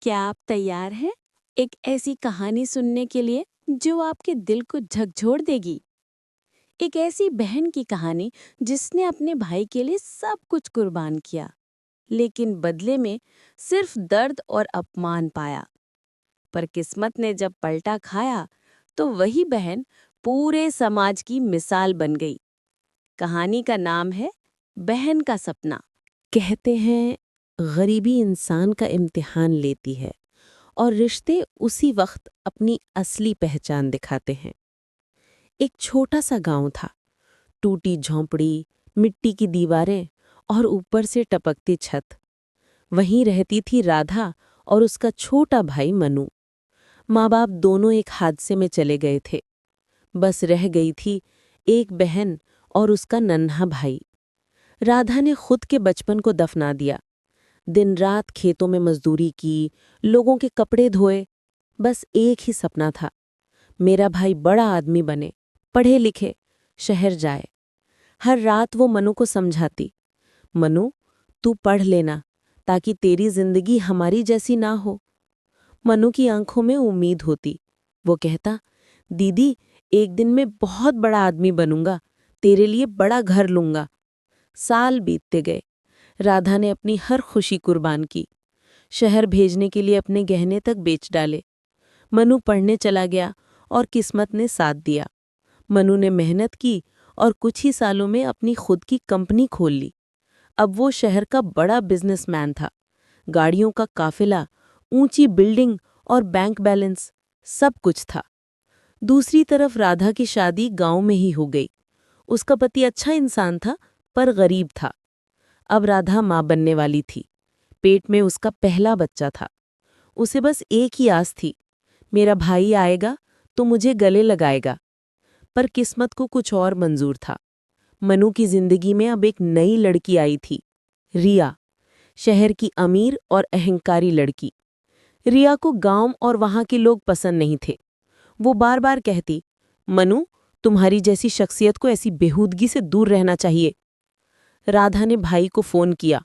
क्या आप तैयार हैं एक ऐसी कहानी सुनने के लिए जो आपके दिल को झकझोर देगी? एक ऐसी बहन की कहानी जिसने अपने भाई के लिए सब कुछ कुर्बान किया, लेकिन बदले में सिर्फ दर्द और अपमान पाया। पर किस्मत ने जब पलटा खाया, तो वही बहन पूरे समाज की मिसाल बन गई। कहानी का नाम है बहन का सपना। कहते हैं गरीबी इंसान का इम्तिहान लेती है और रिश्ते उसी वक्त अपनी असली पहचान दिखाते हैं। एक छोटा सा गांव था। टूटी झोंपड़ी, मिट्टी की दीवारें और ऊपर से टपकती छत। वहीं रहती थी राधा और उसका छोटा भाई मनु। माँ बाप दोनों एक हादसे में चले गए थे। बस रह गई थी एक बहन और उसका नन्हा भाई। राधा ने खुद के बचपन को दफना दिया। दिन रात खेतों में मजदूरी की, लोगों के कपड़े धोए। बस एक ही सपना था, मेरा भाई बड़ा आदमी बने, पढ़े लिखे, शहर जाए। हर रात वो मनु को समझाती, मनु, तू पढ़ लेना ताकि तेरी जिंदगी हमारी जैसी ना हो। मनु की आंखों में उम्मीद होती। वो कहता, दीदी, एक दिन मैं बहुत बड़ा आदमी बनूंगा, तेरे लिए बड़ा घर लूंगा। साल बीतते गए। राधा ने अपनी हर खुशी कुर्बान की। शहर भेजने के लिए अपने गहने तक बेच डाले। मनु पढ़ने चला गया और किस्मत ने साथ दिया। मनु ने मेहनत की और कुछ ही सालों में अपनी खुद की कंपनी खोल ली। अब वो शहर का बड़ा बिजनेसमैन था। गाड़ियों का काफिला, ऊंची बिल्डिंग और बैंक बैलेंस, सब कुछ था। दूसरी तरफ राधा की शादी गांव में ही हो गई। उसका पति अच्छा इंसान था, पर गरीब था। अब राधा माँ बनने वाली थी। पेट में उसका पहला बच्चा था। उसे बस एक ही आस थी, मेरा भाई आएगा तो मुझे गले लगाएगा। पर किस्मत को कुछ और मंजूर था। मनु की जिंदगी में अब एक नई लड़की आई थी, रिया। शहर की अमीर और अहंकारी लड़की। रिया को गांव और वहां के लोग पसंद नहीं थे। वो बार बार कहती, मनु, तुम्हारी जैसी शख्सियत को ऐसी बेहूदगी से दूर रहना चाहिए। राधा ने भाई को फोन किया,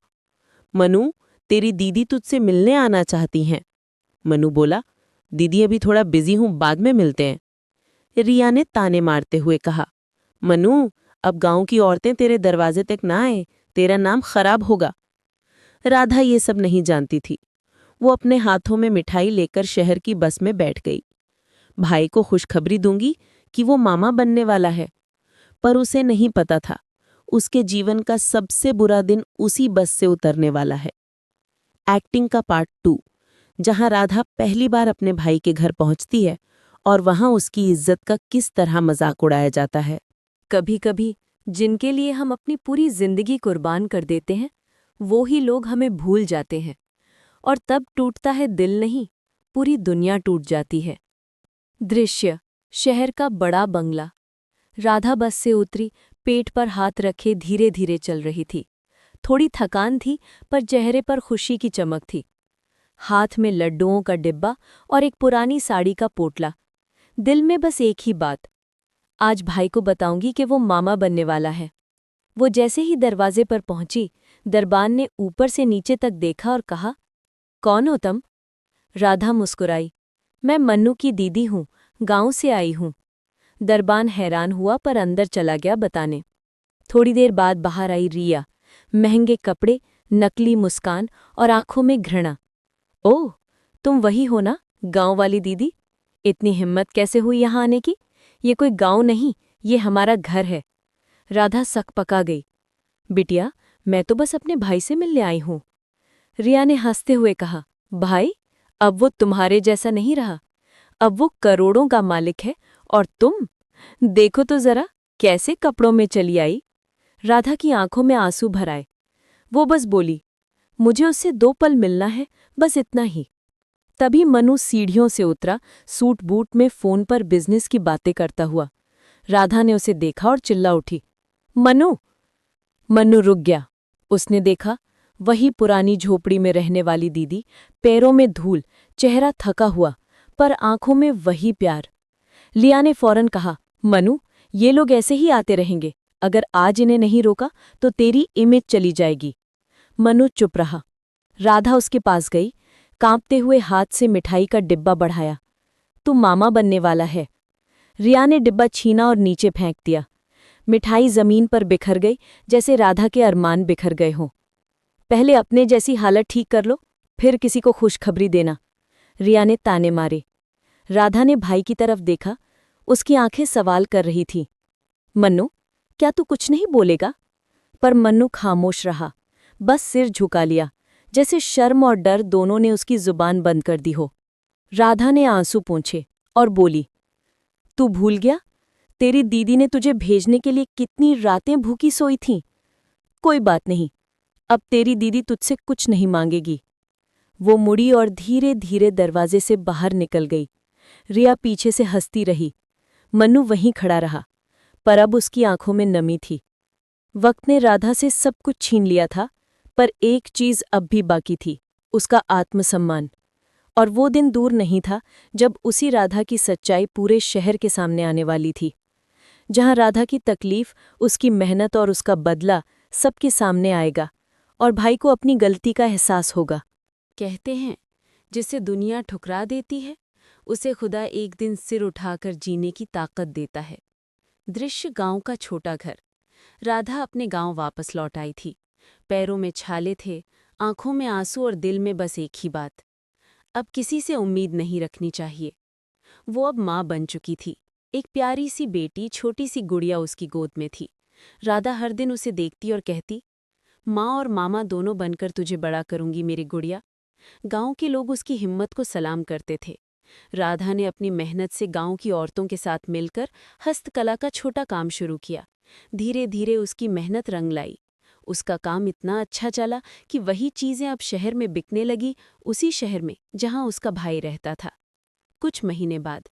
मनु, तेरी दीदी तुझसे मिलने आना चाहती हैं। मनु बोला, दीदी अभी थोड़ा बिजी हूं, बाद में मिलते हैं। रिया ने ताने मारते हुए कहा, मनु, अब गांव की औरतें तेरे दरवाजे तक ना आए, तेरा नाम खराब होगा। राधा ये सब नहीं जानती थी। वो अपने हाथों में मिठाई लेकर शहर की बस में बैठ गई। भाई को खुशखबरी दूंगी कि वो मामा बनने वाला है। पर उसे नहीं पता था, उसके जीवन का सबसे बुरा दिन उसी बस से उतरने वाला है। एक्टिंग का पार्ट 2, जहां राधा पहली बार अपने भाई के घर पहुंचती है और वहां उसकी इज्जत का किस तरह मजाक उड़ाया जाता है। कभी कभी जिनके लिए हम अपनी पूरी जिंदगी कुर्बान कर देते हैं, वो ही लोग हमें भूल जाते हैं, और तब टूटता है दिल नहीं, पूरी दुनिया टूट जाती है। दृश्य, शहर का बड़ा बंगला। राधा बस से उतरी, पेट पर हाथ रखे धीरे धीरे चल रही थी। थोड़ी थकान थी, पर चेहरे पर खुशी की चमक थी। हाथ में लड्डुओं का डिब्बा और एक पुरानी साड़ी का पोटला। दिल में बस एक ही बात, आज भाई को बताऊंगी कि वो मामा बनने वाला है। वो जैसे ही दरवाजे पर पहुंची, दरबान ने ऊपर से नीचे तक देखा और कहा, कौन हो तुम? राधा मुस्कुराई, मैं मन्नू की दीदी हूँ, गांव से आई हूँ। दरबान हैरान हुआ पर अंदर चला गया बताने। थोड़ी देर बाद बाहर आई रिया, महंगे कपड़े, नकली मुस्कान और आंखों में घृणा। ओह, तुम वही हो ना, गांव वाली दीदी? इतनी हिम्मत कैसे हुई यहाँ आने की? ये कोई गांव नहीं, ये हमारा घर है। राधा सकपका गई। बिटिया, मैं तो बस अपने भाई से मिलने आई हूँ। रिया ने हंसते हुए कहा, भाई? अब वो तुम्हारे जैसा नहीं रहा। अब वो करोड़ों का मालिक है, और तुम? देखो तो जरा, कैसे कपड़ों में चली आई। राधा की आंखों में आंसू भर आए। वो बस बोली, मुझे उससे 2 पल मिलना है, बस इतना ही। तभी मनु सीढ़ियों से उतरा, सूट बूट में फोन पर बिजनेस की बातें करता हुआ। राधा ने उसे देखा और चिल्ला उठी, मनु! मनु रुक गया। उसने देखा, वही पुरानी झोपड़ी में रहने वाली दीदी, पैरों में धूल, चेहरा थका हुआ, पर आंखों में वही प्यार। लिया ने फौरन कहा, मनु, ये लोग ऐसे ही आते रहेंगे, अगर आज इन्हें नहीं रोका तो तेरी इमेज चली जाएगी। मनु चुप रहा। राधा उसके पास गई, कांपते हुए हाथ से मिठाई का डिब्बा बढ़ाया। तू मामा बनने वाला है। रिया ने डिब्बा छीना और नीचे फेंक दिया। मिठाई जमीन पर बिखर गई, जैसे राधा के अरमान बिखर गए हों। पहले अपने जैसी हालत ठीक कर लो, फिर किसी को खुशखबरी देना, रिया ने ताने मारे। राधा ने भाई की तरफ देखा, उसकी आंखें सवाल कर रही थीं। मन्नू, क्या तू कुछ नहीं बोलेगा? पर मन्नू खामोश रहा, बस सिर झुका लिया, जैसे शर्म और डर दोनों ने उसकी जुबान बंद कर दी हो। राधा ने आंसू पोंछे और बोली, तू भूल गया? तेरी दीदी ने तुझे भेजने के लिए कितनी रातें भूखी सोई थीं। कोई बात नहीं, अब तेरी दीदी तुझसे कुछ नहीं मांगेगी। वो मुड़ी और धीरे धीरे दरवाजे से बाहर निकल गई। रिया पीछे से हंसती रही। मन्नू वहीं खड़ा रहा, पर अब उसकी आंखों में नमी थी। वक्त ने राधा से सब कुछ छीन लिया था, पर एक चीज अब भी बाकी थी, उसका आत्मसम्मान। और वो दिन दूर नहीं था जब उसी राधा की सच्चाई पूरे शहर के सामने आने वाली थी, जहां राधा की तकलीफ, उसकी मेहनत और उसका बदला सबके सामने आएगा, और भाई को अपनी गलती का एहसास होगा। कहते हैं, जिसे दुनिया ठुकरा देती है, उसे खुदा एक दिन सिर उठाकर जीने की ताकत देता है। दृश्य गांव का छोटा घर। राधा अपने गांव वापस लौट आई थी। पैरों में छाले थे, आंखों में आंसू और दिल में बस एक ही बात, अब किसी से उम्मीद नहीं रखनी चाहिए। वो अब माँ बन चुकी थी। एक प्यारी सी बेटी, छोटी सी गुड़िया उसकी गोद में थी। राधा हर दिन उसे देखती और कहती, माँ और मामा दोनों बनकर तुझे बड़ा करूंगी मेरी गुड़िया। गांव के लोग उसकी हिम्मत को सलाम करते थे। राधा ने अपनी मेहनत से गांव की औरतों के साथ मिलकर हस्तकला का छोटा काम शुरू किया। धीरे धीरे उसकी मेहनत रंग लाई। उसका काम इतना अच्छा चला कि वही चीजें अब शहर में बिकने लगी, उसी शहर में जहां उसका भाई रहता था। कुछ महीने बाद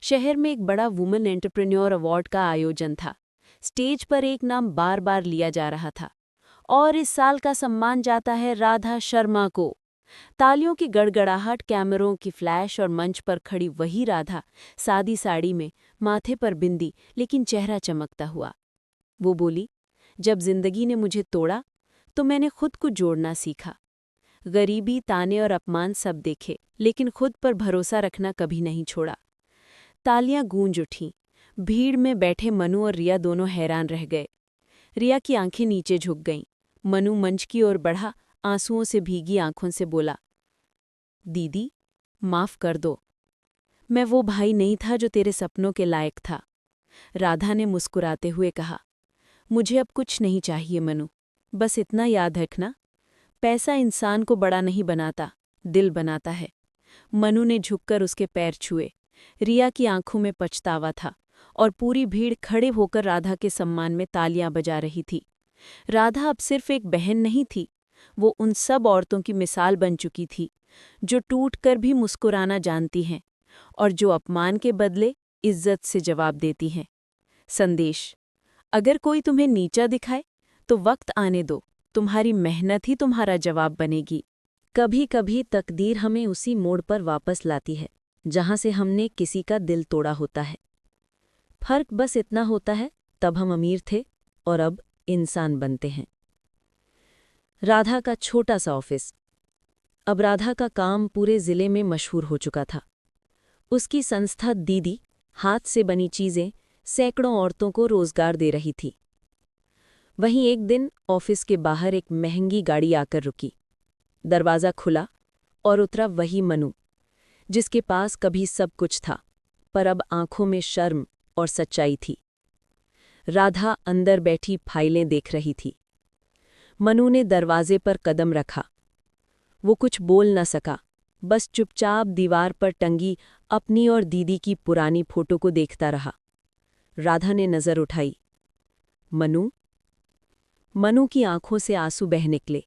शहर में एक बड़ा वुमेन एंटरप्रेन्योर अवार्ड का आयोजन था। स्टेज पर एक नाम बार बार लिया जा रहा था, और इस साल का सम्मान जाता है राधा शर्मा को। तालियों की गड़गड़ाहट, कैमरों की फ्लैश और मंच पर खड़ी वही राधा, सादी साड़ी में, माथे पर बिंदी, लेकिन चेहरा चमकता हुआ। वो बोली, जब जिंदगी ने मुझे तोड़ा तो मैंने खुद को जोड़ना सीखा। गरीबी, ताने और अपमान सब देखे, लेकिन खुद पर भरोसा रखना कभी नहीं छोड़ा। तालियां गूंज उठीं। भीड़ में बैठे मनु और रिया दोनों हैरान रह गए। रिया की आंखें नीचे झुक गईं। मनु मंच की ओर बढ़ा, आंसुओं से भीगी आंखों से बोला, दीदी, माफ कर दो। मैं वो भाई नहीं था जो तेरे सपनों के लायक था। राधा ने मुस्कुराते हुए कहा, मुझे अब कुछ नहीं चाहिए मनु, बस इतना याद रखना, पैसा इंसान को बड़ा नहीं बनाता, दिल बनाता है। मनु ने झुककर उसके पैर छुए। रिया की आंखों में पछतावा था, और पूरी भीड़ खड़े होकर राधा के सम्मान में तालियां बजा रही थी। राधा अब सिर्फ एक बहन नहीं थी, वो उन सब औरतों की मिसाल बन चुकी थी, जो टूट कर भी मुस्कुराना जानती हैं, और जो अपमान के बदले इज्जत से जवाब देती हैं। संदेश: अगर कोई तुम्हें नीचा दिखाए, तो वक्त आने दो, तुम्हारी मेहनत ही तुम्हारा जवाब बनेगी। कभी कभी तकदीर हमें उसी मोड़ पर वापस लाती है, जहां से हमने किसी का दिल तोड़ा होता है। फर्क बस इतना होता है, तब हम अमीर थे और अब इंसान बनते हैं। राधा का छोटा सा ऑफिस। अब राधा का काम पूरे जिले में मशहूर हो चुका था। उसकी संस्था दीदी, हाथ से बनी चीजें, सैकड़ों औरतों को रोजगार दे रही थी। वहीं एक दिन ऑफिस के बाहर एक महंगी गाड़ी आकर रुकी। दरवाज़ा खुला और उतरा वही मनु, जिसके पास कभी सब कुछ था, पर अब आंखों में शर्म और सच्चाई थी। राधा अंदर बैठी फाइलें देख रही थी। मनु ने दरवाजे पर कदम रखा। वो कुछ बोल न सका, बस चुपचाप दीवार पर टंगी अपनी और दीदी की पुरानी फोटो को देखता रहा। राधा ने नजर उठाई। मनु? मनु की आंखों से आंसू बह निकले।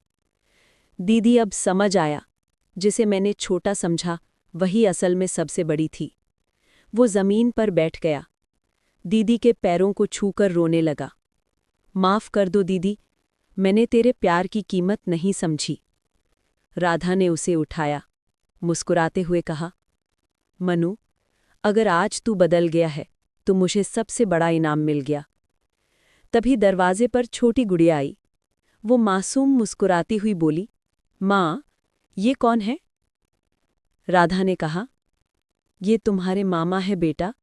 दीदी, अब समझ आया, जिसे मैंने छोटा समझा वही असल में सबसे बड़ी थी। वो जमीन पर बैठ गया, दीदी के पैरों को छूकर रोने लगा। माफ कर दो दीदी, मैंने तेरे प्यार की कीमत नहीं समझी। राधा ने उसे उठाया, मुस्कुराते हुए कहा, मनु, अगर आज तू बदल गया है तो मुझे सबसे बड़ा इनाम मिल गया। तभी दरवाजे पर छोटी गुड़िया आई। वो मासूम मुस्कुराती हुई बोली, माँ, ये कौन है? राधा ने कहा, ये तुम्हारे मामा है बेटा,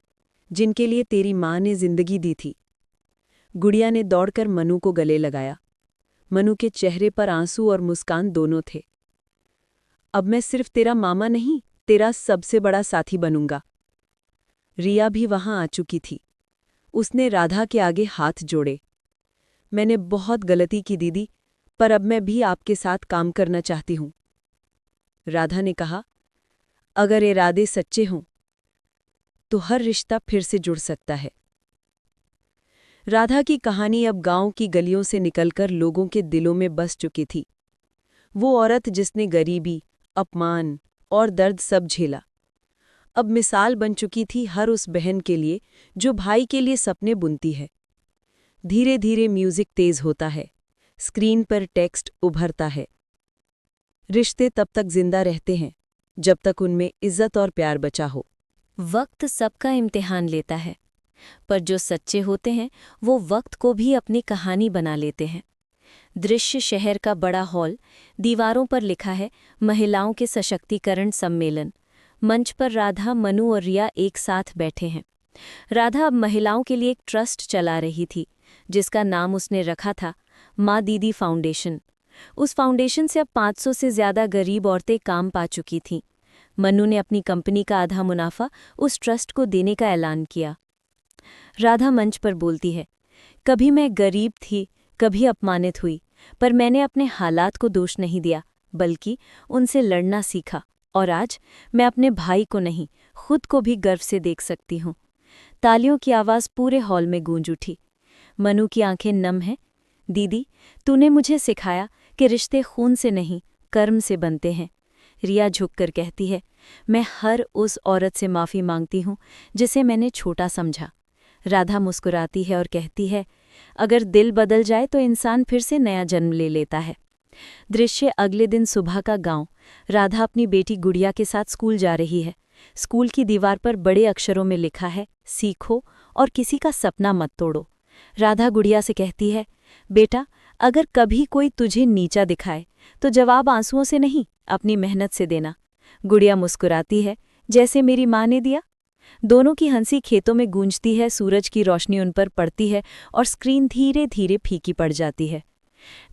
जिनके लिए तेरी माँ ने जिंदगी दी थी। गुड़िया ने दौड़कर मनु को गले लगाया। मनु के चेहरे पर आंसू और मुस्कान दोनों थे। अब मैं सिर्फ तेरा मामा नहीं, तेरा सबसे बड़ा साथी बनूंगा। रिया भी वहां आ चुकी थी। उसने राधा के आगे हाथ जोड़े। मैंने बहुत गलती की दीदी, पर अब मैं भी आपके साथ काम करना चाहती हूं। राधा ने कहा, अगर इरादे सच्चे हों तो हर रिश्ता फिर से जुड़ सकता है। राधा की कहानी अब गांव की गलियों से निकलकर लोगों के दिलों में बस चुकी थी। वो औरत जिसने गरीबी, अपमान और दर्द सब झेला, अब मिसाल बन चुकी थी हर उस बहन के लिए जो भाई के लिए सपने बुनती है। धीरे धीरे म्यूजिक तेज होता है, स्क्रीन पर टेक्स्ट उभरता है। रिश्ते तब तक जिंदा रहते हैं जब तक उनमें इज्जत और प्यार बचा हो। वक्त सबका इम्तिहान लेता है, पर जो सच्चे होते हैं वो वक्त को भी अपनी कहानी बना लेते हैं। दृश्य शहर का बड़ा हॉल, दीवारों पर लिखा है महिलाओं के सशक्तिकरण सम्मेलन। मंच पर राधा, मनु और रिया एक साथ बैठे हैं। राधा अब महिलाओं के लिए एक ट्रस्ट चला रही थी, जिसका नाम उसने रखा था माँ दीदी फाउंडेशन। उस फाउंडेशन से अब 500 से ज्यादा गरीब औरतें काम पा चुकी थीं। मनु ने अपनी कंपनी का आधा मुनाफा उस ट्रस्ट को देने का ऐलान किया। राधा मंच पर बोलती है, कभी मैं गरीब थी, कभी अपमानित हुई, पर मैंने अपने हालात को दोष नहीं दिया, बल्कि उनसे लड़ना सीखा। और आज मैं अपने भाई को नहीं, खुद को भी गर्व से देख सकती हूँ। तालियों की आवाज़ पूरे हॉल में गूंज उठी। मनु की आंखें नम हैं। दीदी, तूने मुझे सिखाया कि रिश्ते खून से नहीं, कर्म से बनते हैं। रिया झुककर कहती है, मैं हर उस औरत से माफ़ी मांगती हूँ जिसे मैंने छोटा समझा। राधा मुस्कुराती है और कहती है, अगर दिल बदल जाए तो इंसान फिर से नया जन्म ले लेता है। दृश्य अगले दिन सुबह का गांव। राधा अपनी बेटी गुड़िया के साथ स्कूल जा रही है। स्कूल की दीवार पर बड़े अक्षरों में लिखा है, सीखो और किसी का सपना मत तोड़ो। राधा गुड़िया से कहती है, बेटा, अगर कभी कोई तुझे नीचा दिखाए तो जवाब आंसुओं से नहीं, अपनी मेहनत से देना। गुड़िया मुस्कुराती है, जैसे मेरी माँ ने दिया। दोनों की हंसी खेतों में गूंजती है, सूरज की रोशनी उन पर पड़ती है और स्क्रीन धीरे धीरे फीकी पड़ जाती है।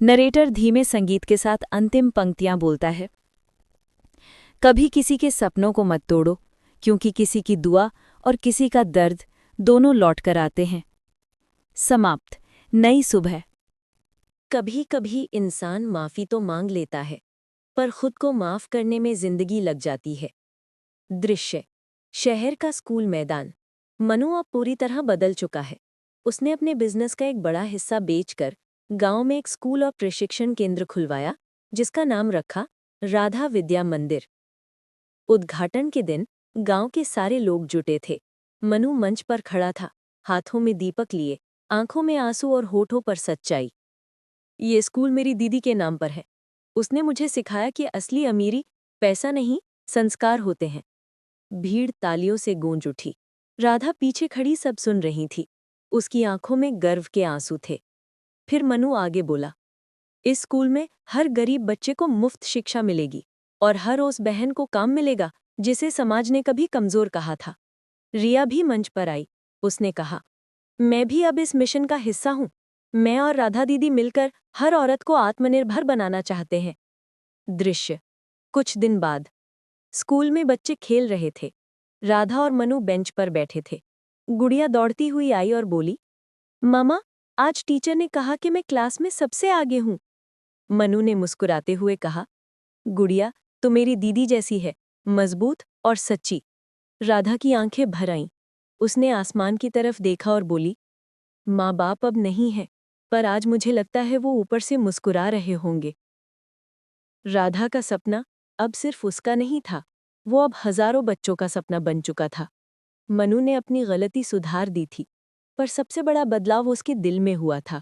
नरेटर धीमे संगीत के साथ अंतिम पंक्तियां बोलता है, कभी किसी के सपनों को मत तोड़ो, क्योंकि किसी की दुआ और किसी का दर्द दोनों लौट कर आते हैं। समाप्त। नई सुबह। कभी कभी इंसान माफ़ी तो मांग लेता है, पर खुद को माफ़ करने में जिंदगी लग जाती है। दृश्य शहर का स्कूल मैदान। मनु अब पूरी तरह बदल चुका है। उसने अपने बिजनेस का एक बड़ा हिस्सा बेचकर गांव में एक स्कूल और प्रशिक्षण केंद्र खुलवाया, जिसका नाम रखा राधा विद्या मंदिर। उद्घाटन के दिन गांव के सारे लोग जुटे थे। मनु मंच पर खड़ा था, हाथों में दीपक लिए, आंखों में आंसू और होठों पर सच्चाई। ये स्कूल मेरी दीदी के नाम पर है। उसने मुझे सिखाया कि असली अमीरी पैसा नहीं, संस्कार होते हैं। भीड़ तालियों से गूंज उठी। राधा पीछे खड़ी सब सुन रही थी। उसकी आंखों में गर्व के आंसू थे। फिर मनु आगे बोला, इस स्कूल में हर गरीब बच्चे को मुफ्त शिक्षा मिलेगी और हर उस बहन को काम मिलेगा जिसे समाज ने कभी कमजोर कहा था। रिया भी मंच पर आई। उसने कहा, मैं भी अब इस मिशन का हिस्सा हूं। मैं और राधा दीदी मिलकर हर औरत को आत्मनिर्भर बनाना चाहते हैं। दृश्य कुछ दिन बाद। स्कूल में बच्चे खेल रहे थे। राधा और मनु बेंच पर बैठे थे। गुड़िया दौड़ती हुई आई और बोली, मामा, आज टीचर ने कहा कि मैं क्लास में सबसे आगे हूं। मनु ने मुस्कुराते हुए कहा, गुड़िया, तो मेरी दीदी जैसी है, मजबूत और सच्ची। राधा की आंखें भर आईं। उसने आसमान की तरफ देखा और बोली, माँ बाप अब नहीं है, पर आज मुझे लगता है वो ऊपर से मुस्कुरा रहे होंगे। राधा का सपना अब सिर्फ उसका नहीं था, वो अब हजारों बच्चों का सपना बन चुका था। मनु ने अपनी गलती सुधार दी थी, पर सबसे बड़ा बदलाव उसके दिल में हुआ था।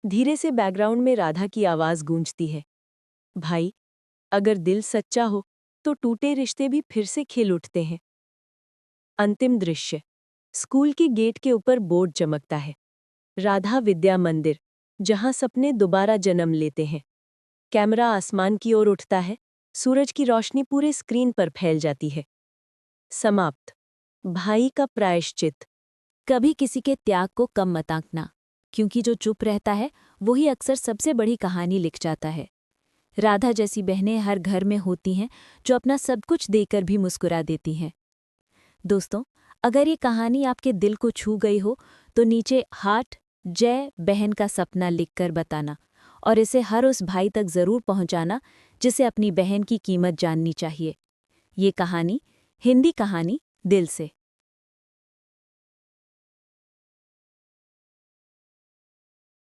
धीरे से बैकग्राउंड में राधा की आवाज गूंजती है, भाई, अगर दिल सच्चा हो तो टूटे रिश्ते भी फिर से खिल उठते हैं। अंतिम दृश्य। स्कूल के गेट के ऊपर बोर्ड चमकता है, राधा विद्या मंदिर, जहां सपने दोबारा जन्म लेते हैं। कैमरा आसमान की ओर उठता है। सूरज की रोशनी पूरे स्क्रीन पर फैल जाती है। समाप्त। भाई का प्रायश्चित। कभी किसी के त्याग को कम मत आंकना, क्योंकि जो चुप रहता है वही अक्सर सबसे बड़ी कहानी लिख जाता है। राधा जैसी बहनें हर घर में होती हैं जो अपना सब कुछ देकर भी मुस्कुरा देती हैं। दोस्तों, अगर ये कहानी आपके दिल को छू गई हो तो नीचे हार्ट जय बहन का सपना लिखकर बताना, और इसे हर उस भाई तक जरूर पहुंचाना जिसे अपनी बहन की कीमत जाननी चाहिए। ये कहानी हिंदी कहानी दिल से।